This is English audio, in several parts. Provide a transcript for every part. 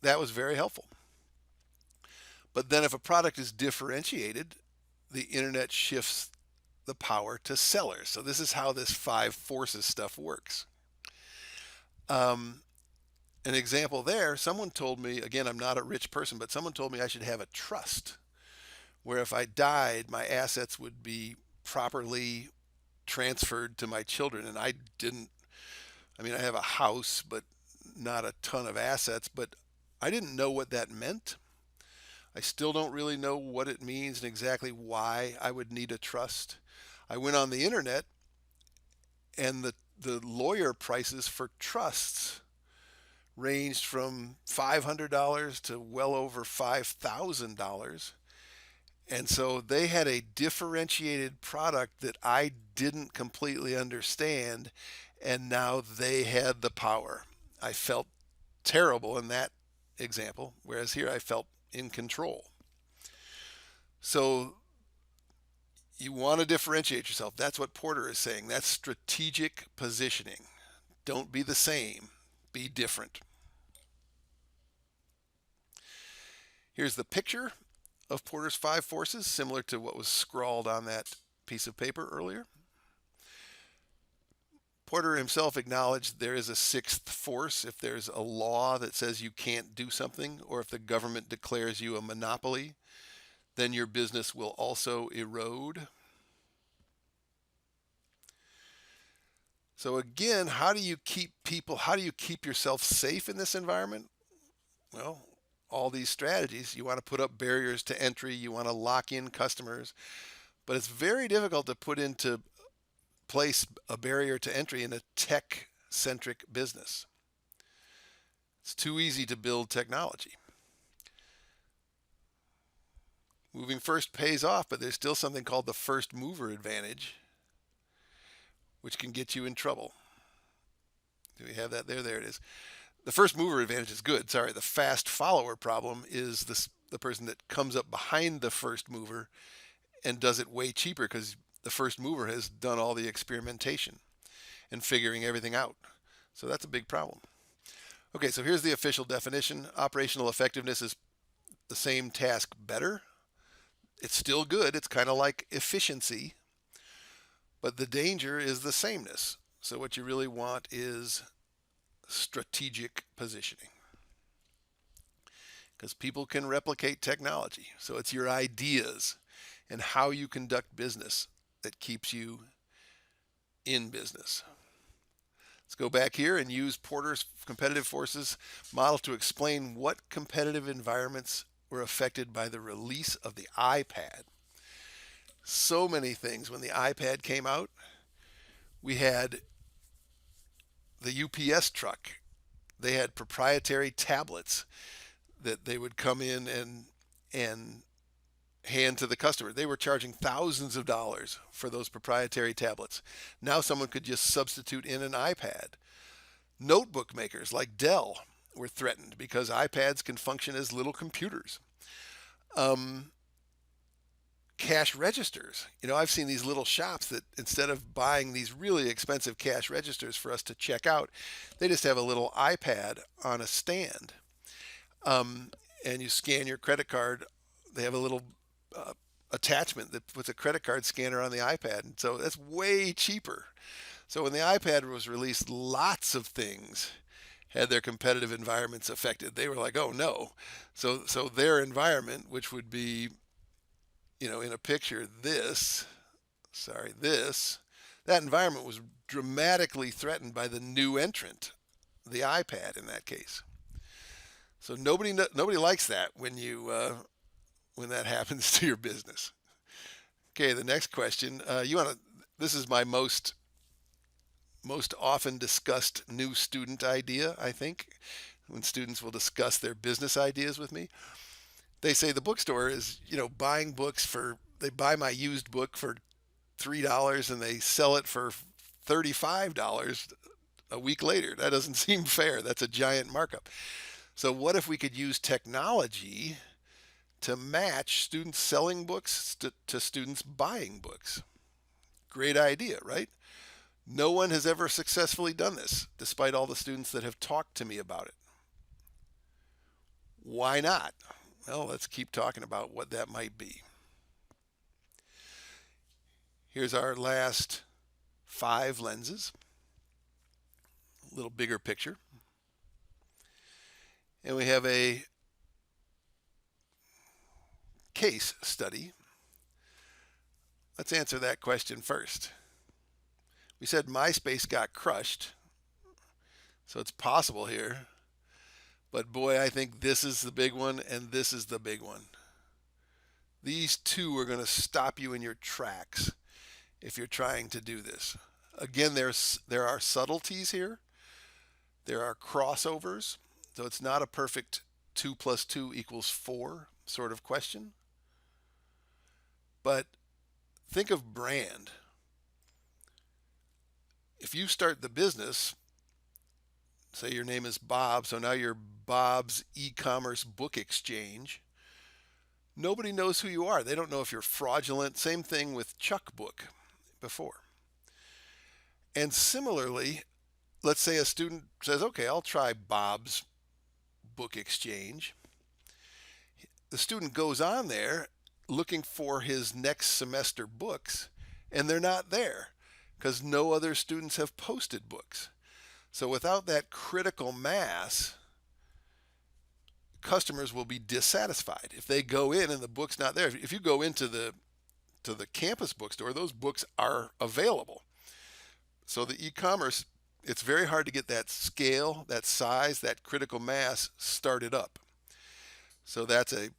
that was very helpful. But then if a product is differentiated, the internet shifts the power to sellers. So this is how this five forces stuff works. Um, an example there, someone told me, again, I'm not a rich person, but someone told me I should have a trust where if I died, my assets would be properly transferred to my children. And I didn't, I mean, I have a house, but not a ton of assets, but I didn't know what that meant. I still don't really know what it means and exactly why I would need a trust. I went on the internet and the lawyer prices for trusts ranged from $500 to well over $5,000. And so they had a differentiated product that I didn't completely understand, and now they had the power. I felt terrible in that example, whereas here I felt in control. So you want to differentiate yourself. That's what Porter is saying. That's strategic positioning. Don't be the same, be different. Here's the picture of Porter's five forces, similar to what was scrawled on that piece of paper earlier. Porter himself acknowledged there is a sixth force. If there's a law that says you can't do something, or if the government declares you a monopoly, then your business will also erode. So again, how do you keep yourself safe in this environment? Well, all these strategies. You want to put up barriers to entry, you want to lock in customers, but it's very difficult to put into place a barrier to entry in a tech-centric business. It's too easy to build technology. Moving first pays off, but there's still something called the first mover advantage, which can get you in trouble. Do we have that there? There it is. The first mover advantage is good. Sorry, the fast follower problem is the person that comes up behind the first mover and does it way cheaper because the first mover has done all the experimentation and figuring everything out. So that's a big problem. Okay, so here's the official definition. Operational effectiveness is the same task better. It's still good. It's kind of like efficiency, but the danger is the sameness. So what you really want is strategic positioning, because people can replicate technology. So it's your ideas and how you conduct business that keeps you in business. Let's go back here and use Porter's competitive forces model to explain what competitive environments were affected by the release of the iPad. So many things. When the iPad came out, we had the UPS truck. They had proprietary tablets that they would come in and hand to the customer. They were charging thousands of dollars for those proprietary tablets. Now someone could just substitute in an iPad. Notebook makers like Dell were threatened because iPads can function as little computers. Cash registers. I've seen these little shops that instead of buying these really expensive cash registers for us to check out, they just have a little iPad on a stand. And you scan your credit card. They have a little attachment that puts a credit card scanner on the iPad. And so that's way cheaper. So when the iPad was released, lots of things had their competitive environments affected. They were like, oh no. So their environment, which would be, in a picture, this, that environment was dramatically threatened by the new entrant, the iPad in that case. So nobody likes that when that happens to your business. Okay, the next question. This is my most often discussed new student idea, I think, when students will discuss their business ideas with me. They say the bookstore is, buying books they buy my used book for $3 and they sell it for $35 a week later. That doesn't seem fair. That's a giant markup. So what if we could use technology to match students selling books to students buying books? Great idea, right? No one has ever successfully done this, despite all the students that have talked to me about it. Why not? Well, let's keep talking about what that might be. Here's our last 5 lenses, a little bigger picture. And we have a case study. Let's answer that question first. We said MySpace got crushed, so it's possible here. But boy, I think this is the big one and this is the big one. These two are going to stop you in your tracks if you're trying to do this. Again, there are subtleties here. There are crossovers. So it's not a perfect 2 plus 2 equals 4 sort of question. But think of brand. If you start the business, say your name is Bob, so now you're Bob's e-commerce book exchange. Nobody knows who you are. They don't know if you're fraudulent. Same thing with Chuck Book before. And similarly, let's say a student says, okay, I'll try Bob's book exchange. The student goes on there looking for his next semester books, and they're not there because no other students have posted books. So without that critical mass, customers will be dissatisfied. If they go in and the book's not there, if you go into the campus bookstore, those books are available. So the e-commerce, it's very hard to get that scale, that size, that critical mass started up. So that's a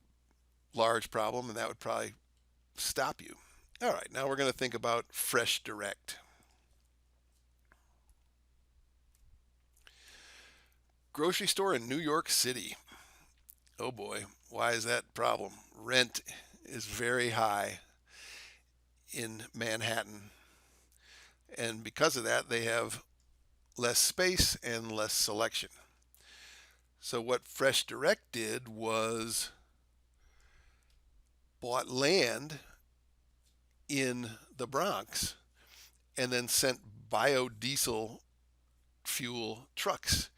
large problem, and that would probably stop you. All right, now we're going to think about FreshDirect. Grocery store in New York City. Oh boy, why is that a problem? Rent is very high in Manhattan. And because of that, they have less space and less selection. So what FreshDirect did was bought land in the Bronx and then sent biodiesel fuel trucks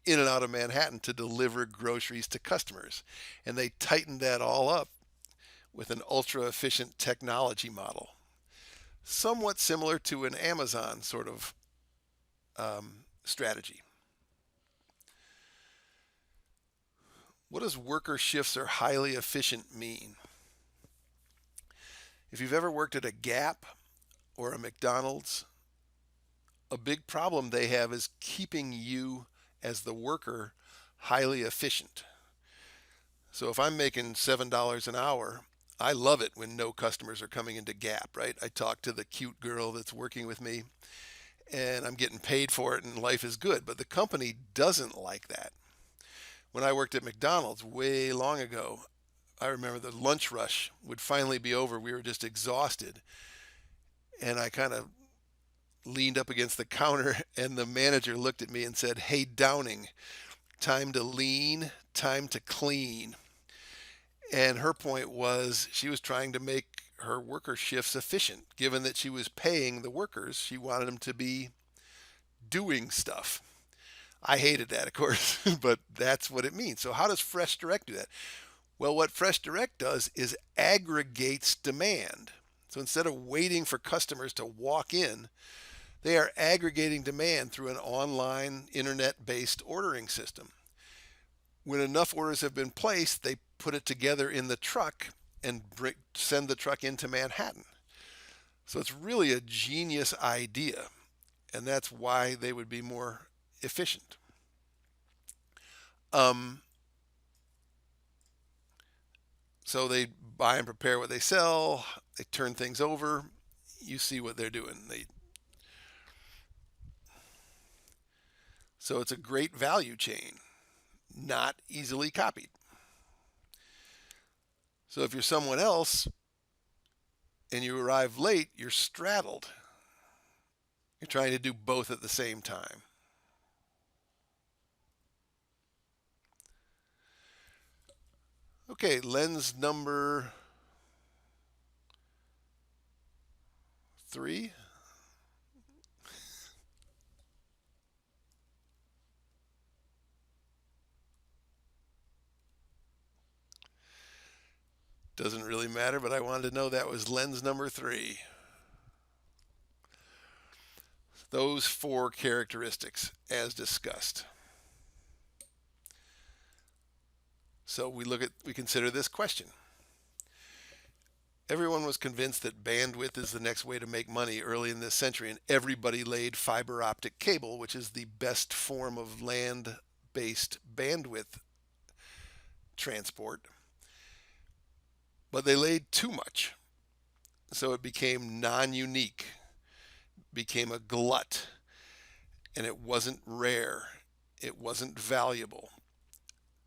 in and out of Manhattan to deliver groceries to customers. And they tightened that all up with an ultra efficient technology model. Somewhat similar to an Amazon sort of strategy. What does worker shifts are highly efficient mean? If you've ever worked at a Gap or a McDonald's, a big problem they have is keeping you as the worker highly efficient. So if I'm making $7 an hour, I love it when no customers are coming into Gap, right? I talk to the cute girl that's working with me and I'm getting paid for it and life is good. But the company doesn't like that. When I worked at McDonald's way long ago, I remember the lunch rush would finally be over. We were just exhausted. And I kind of leaned up against the counter and the manager looked at me and said, "Hey, Downing, time to lean, time to clean." And her point was she was trying to make her worker shifts efficient. Given that she was paying the workers, she wanted them to be doing stuff. I hated that, of course, but that's what it means. So how does FreshDirect do that? Well, what FreshDirect does is aggregates demand. So instead of waiting for customers to walk in, they are aggregating demand through an online internet-based ordering system. When enough orders have been placed, they put it together in the truck and send the truck into Manhattan. So it's really a genius idea, and that's why they would be more efficient. So they buy and prepare what they sell, they turn things over, you see what they're doing. So it's a great value chain, not easily copied. So if you're someone else and you arrive late, you're straddled. You're trying to do both at the same time. Okay, lens number 3. Doesn't really matter, but I wanted to know that was lens number 3. Those 4 characteristics as discussed. So we consider this question. Everyone was convinced that bandwidth is the next way to make money early in this century, and everybody laid fiber optic cable, which is the best form of land-based bandwidth transport. But they laid too much, so it became non-unique, became a glut, and it wasn't rare, it wasn't valuable.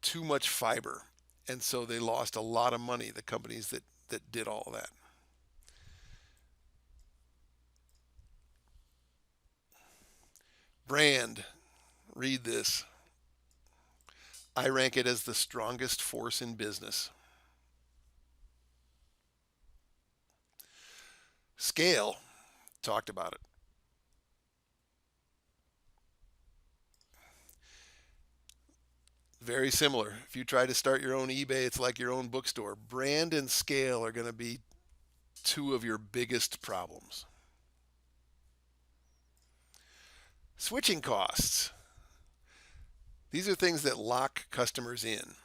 Too much fiber, and so they lost a lot of money, the companies that did all that. Brand, read this. I rank it as the strongest force in business. Scale, talked about it. Very similar. If you try to start your own eBay, it's like your own bookstore. Brand and scale are going to be 2 of your biggest problems. Switching costs. These are things that lock customers in.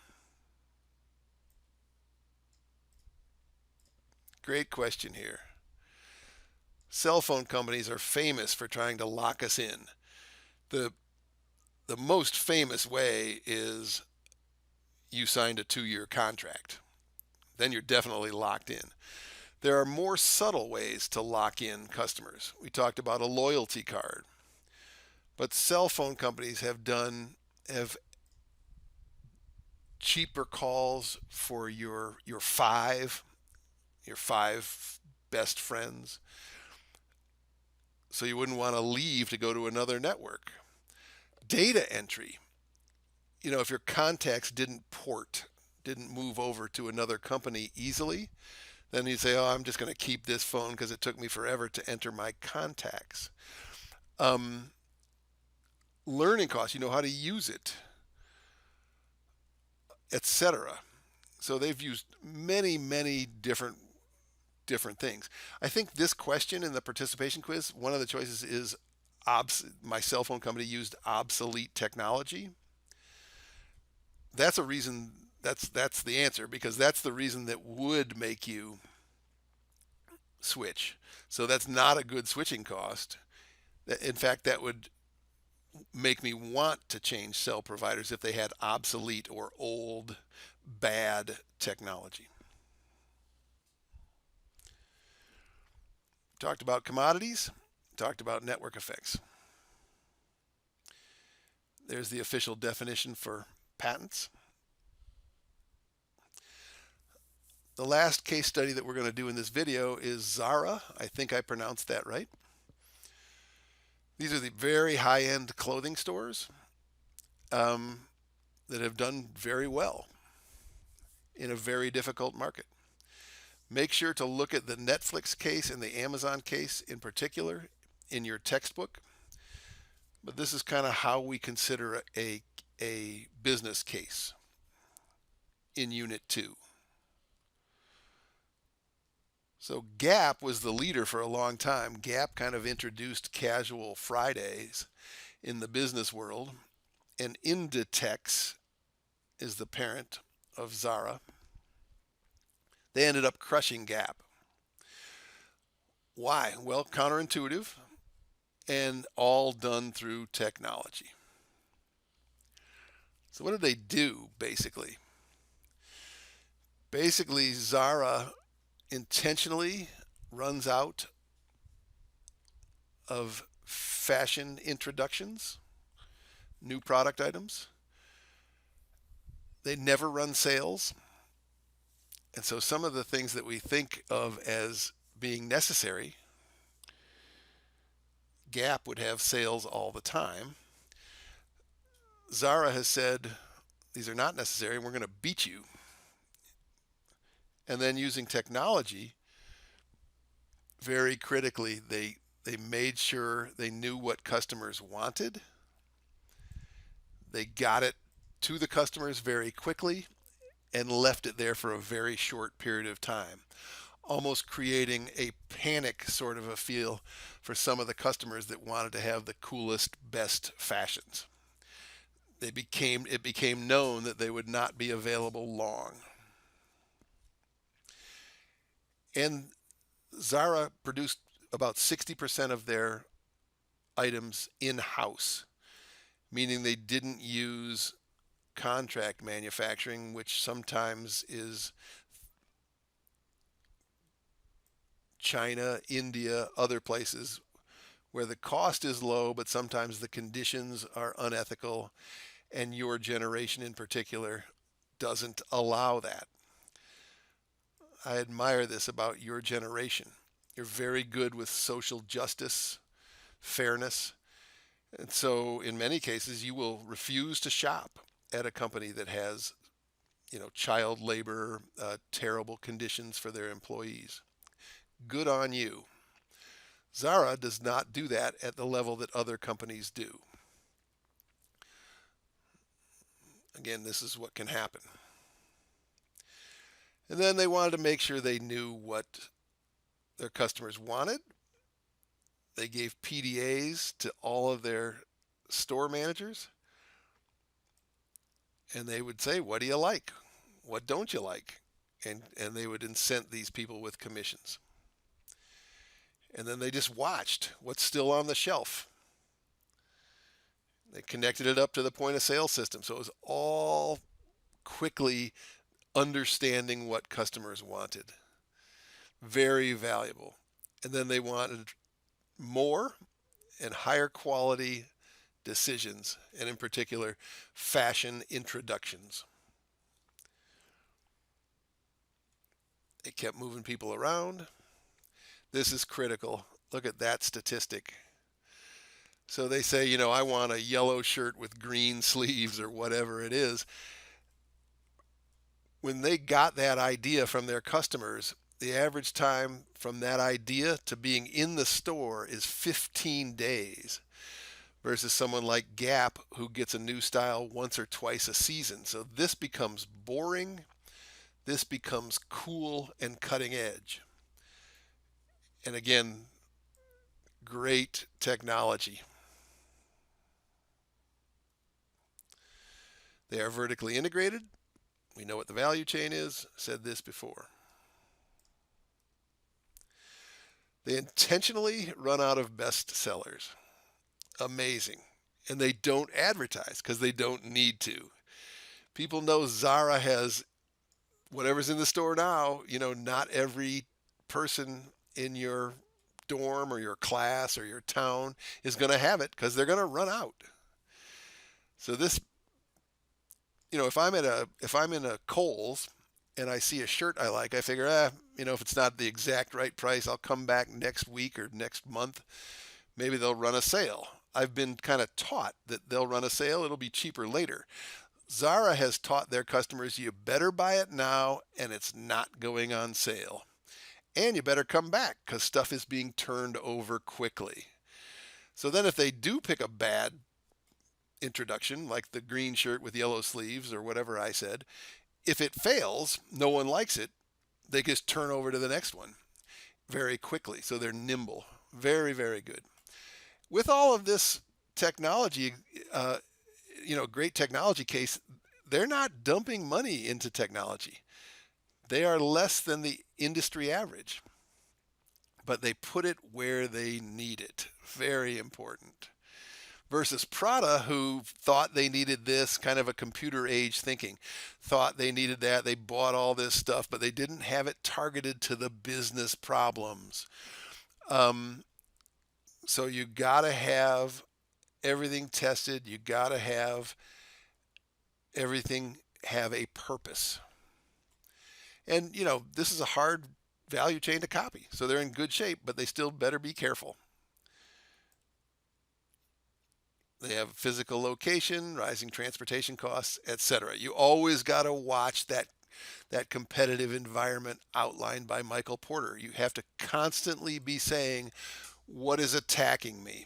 Great question here. Cell phone companies are famous for trying to lock us in. The most famous way is you signed a 2-year contract. Then you're definitely locked in. There are more subtle ways to lock in customers. We talked about a loyalty card. But cell phone companies have cheaper calls for your 5 best friends. So you wouldn't want to leave to go to another network. Data entry. If your contacts didn't move over to another company easily, then you'd say, oh, I'm just going to keep this phone because it took me forever to enter my contacts. Learning costs, how to use it, etc. So they've used many different things. I think this question in the participation quiz, one of the choices is my cell phone company used obsolete technology. That's a reason. That's the answer, because that's the reason that would make you switch. So that's not a good switching cost. In fact, that would make me want to change cell providers if they had obsolete or old, bad technology. Talked about commodities, talked about network effects. There's the official definition for patents. The last case study that we're going to do in this video is Zara. I think I pronounced that right. These are the very high-end clothing stores that have done very well in a very difficult market. Make sure to look at the Netflix case and the Amazon case in particular in your textbook. But this is kind of how we consider a business case in Unit 2. So Gap was the leader for a long time. Gap kind of introduced casual Fridays in the business world, and Inditex is the parent of Zara. They ended up crushing Gap. Why? Well, counterintuitive, and all done through technology. So what did they do, basically? Basically, Zara intentionally runs out of fashion introductions, new product items. They never run sales. And so some of the things that we think of as being necessary, Gap would have sales all the time. Zara has said, these are not necessary and we're going to beat you. And then using technology, very critically, they made sure they knew what customers wanted. They got it to the customers very quickly, and left it there for a very short period of time, almost creating a panic sort of a feel for some of the customers that wanted to have the coolest, best fashions. It became known that they would not be available long. And Zara produced about 60% of their items in-house, meaning they didn't use contract manufacturing, which sometimes is China, India, other places where the cost is low, but sometimes the conditions are unethical, and your generation in particular doesn't allow that. I admire this about your generation. You're very good with social justice, fairness, and so in many cases you will refuse to shop at a company that has, child labor, terrible conditions for their employees. Good on you. Zara does not do that at the level that other companies do. Again, this is what can happen. And then they wanted to make sure they knew what their customers wanted. They gave PDAs to all of their store managers, and they would say, "What do you like? What don't you like?" And they would incent these people with commissions. And then they just watched what's still on the shelf. They connected it up to the point of sale system. So it was all quickly understanding what customers wanted. Very valuable. And then they wanted more and higher quality decisions, and in particular, fashion introductions. They kept moving people around. This is critical. Look at that statistic. So they say, I want a yellow shirt with green sleeves or whatever it is. When they got that idea from their customers, the average time from that idea to being in the store is 15 days versus someone like Gap who gets a new style once or twice a season. So this becomes boring. This becomes cool and cutting edge. And again, great technology. They are vertically integrated. We know what the value chain is. Said this before. They intentionally run out of best sellers. Amazing. And they don't advertise because they don't need to. People know Zara has whatever's in the store now. Not every person in your dorm or your class or your town is going to have it because they're going to run out. So this, if I'm in a Kohl's and I see a shirt I like, I figure, if it's not the exact right price, I'll come back next week or next month. Maybe they'll run a sale. I've been kind of taught that they'll run a sale. It'll be cheaper later. Zara has taught their customers you better buy it now and it's not going on sale. And you better come back because stuff is being turned over quickly. So then if they do pick a bad introduction, like the green shirt with yellow sleeves or whatever I said, if it fails, no one likes it, they just turn over to the next one very quickly. So they're nimble. Very, very good. With all of this technology, great technology case, they're not dumping money into technology. They are less than the industry average, but they put it where they need it. Very important. Versus Prada, who thought they needed this, kind of a computer age thinking, thought they needed that. They bought all this stuff, but they didn't have it targeted to the business problems. So you got to have everything tested. You got to have everything have a purpose. And, this is a hard value chain to copy. So they're in good shape, but they still better be careful. They have physical location, rising transportation costs, etc. You always got to watch that competitive environment outlined by Michael Porter. You have to constantly be saying, what is attacking me?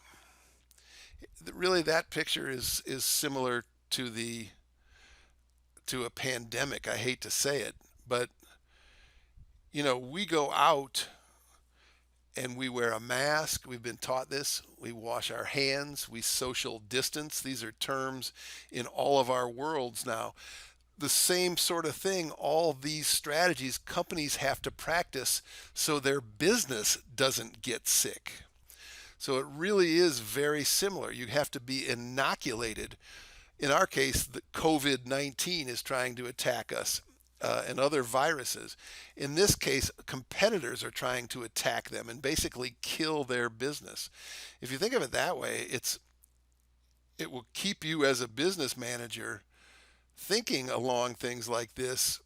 Really, that picture is similar to to a pandemic. I hate to say it, but we go out and we wear a mask. We've been taught this. We wash our hands. We social distance. These are terms in all of our worlds now. The same sort of thing, all these strategies companies have to practice so their business doesn't get sick. So it really is very similar. You have to be inoculated. In our case, the COVID-19 is trying to attack us, and other viruses. In this case, competitors are trying to attack them and basically kill their business. If you think of it that way, it will keep you as a business manager thinking along things like this,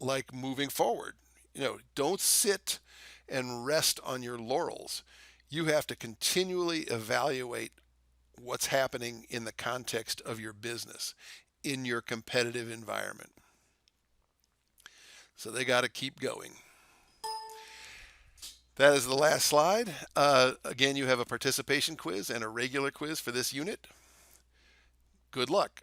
like moving forward. Don't sit and rest on your laurels. You have to continually evaluate what's happening in the context of your business, in your competitive environment. So they got to keep going. That is the last slide. Again, you have a participation quiz and a regular quiz for this unit. Good luck.